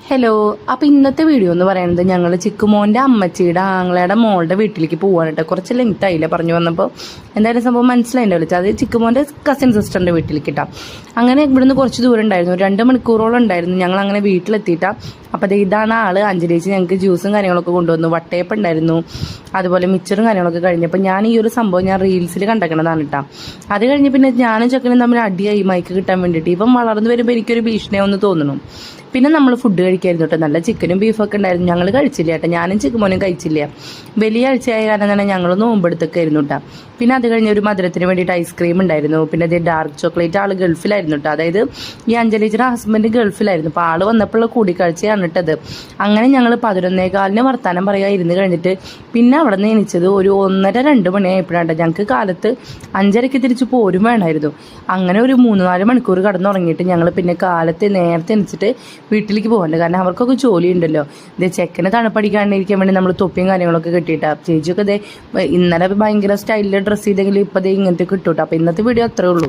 Hello. അപ്പോൾ ഇന്നത്തെ video എന്ന് പറയുന്നത് ഞങ്ങൾ ചിക്കുമോൻ്റെ അമ്മച്ചിയുടെ ആങ്ങളയുടെ മോളുടെ വീട്ടിലേക്ക് പോകാനായിട്ട് കുറച്ച് ലെങ്ത് ആയില്ല പറഞ്ഞു വന്നപ്പോൾ എന്തായാലും സംഭവം മനസ്സിലായില്ല. അത് ചിക്കുമോൻ്റെ കസിൻ സിസ്റ്ററിൻ്റെ വീട്ടിലേക്ക് ഇട്ടാം. അങ്ങനെ ഇവിടുന്ന് കുറച്ച് ദൂരം ഉണ്ടായിരുന്നു, 2 മണിക്കൂറോളം ഉണ്ടായിരുന്നു. ഞങ്ങൾ അങ്ങനെ വീട്ടിലെത്തിയിട്ടാ. അപ്പോൾ ഇതാണ് ആള് അഞ്ജലിച്ച് ഞങ്ങൾക്ക് ജ്യൂസും കാര്യങ്ങളൊക്കെ കൊണ്ടുവന്നു. വട്ടയപ്പം ഉണ്ടായിരുന്നു, അതുപോലെ മിച്ചറും കാര്യങ്ങളൊക്കെ കഴിഞ്ഞപ്പോൾ ഞാൻ ഈ ഒരു സംഭവം ഞാൻ റീൽസിൽ കണ്ടേക്കണതാണ് കേട്ടോ. അത് കഴിഞ്ഞ് പിന്നെ ഞാനും ചെക്കനും തമ്മിൽ അടിയായി മൈക്ക് കിട്ടാൻ വേണ്ടിയിട്ട്. ഇപ്പം വളർന്നു വരുമ്പോൾ എനിക്കൊരു ഭീഷണിയാവെന്ന് തോന്നുന്നു. പിന്നെ നമ്മൾ ഫുഡ് കഴിക്കായിരുന്നു കേട്ടോ. നല്ല ചിക്കനും ബീഫൊക്കെ ഉണ്ടായിരുന്നു. ഞങ്ങൾ കഴിച്ചില്ല കേട്ടോ, ഞാനും ചിക്കുമോനും കഴിച്ചില്ല. വലിയ ആഴ്ചയായ കാരണം തന്നെ ഞങ്ങൾ നോമ്പെടുത്തൊക്കെ ആയിരുന്നു കേട്ടോ. പിന്നെ അത് കഴിഞ്ഞ് ഒരു മധുരത്തിന് വേണ്ടിയിട്ട് ഐസ്ക്രീം ഉണ്ടായിരുന്നു. പിന്നെ അത് ഡാർക്ക് ചോക്ലേറ്റ്. ആൾ ഗൾഫിലായിരുന്നു കേട്ടോ, അതായത് ഈ അഞ്ജലിയുടെ ഹസ്ബൻഡ് ഗൾഫിലായിരുന്നു. അപ്പോൾ ആൾ വന്നപ്പോഴുള്ള കൂടിക്കാഴ്ചയാണ് ഇട്ടത്. അങ്ങനെ ഞങ്ങൾ 11:15 വർത്താനം പറയുക ഇരുന്ന് കഴിഞ്ഞിട്ട് പിന്നെ അവിടെ നിന്ന് എണീച്ചത് ഒരു 1:30-2 മണിയായപ്പോഴാണ്. ഞങ്ങൾക്ക് കാലത്ത് 5:30 തിരിച്ച് പോരും വേണമായിരുന്നു. അങ്ങനെ ഒരു 3-4 മണിക്കൂർ കടന്നുറങ്ങിയിട്ട് ഞങ്ങൾ പിന്നെ കാലത്ത് നേരത്തെ എണിച്ചിട്ട് വീട്ടിലേക്ക് പോകണ്ട. കാരണം അവർക്കൊക്കെ ജോലി ഉണ്ടല്ലോ. ഇതേ ചെക്കനെ തണുപ്പടിക്കാണ്ടിരിക്കാൻ വേണ്ടി നമ്മൾ തൊപ്പിയും കാര്യങ്ങളൊക്കെ കിട്ടിയിട്ടാണ്. ചേച്ചിയൊക്കെ ഇതേ ഇന്നലെ ഭയങ്കര സ്റ്റൈലിൽ ഡ്രസ്സ് ചെയ്തെങ്കിൽ ഇപ്പോൾ ഇതേ ഇങ്ങനത്തെ കിട്ടൂട്ടോ. അപ്പോൾ ഇന്നത്തെ വീഡിയോ അത്രേ ഉള്ളൂ.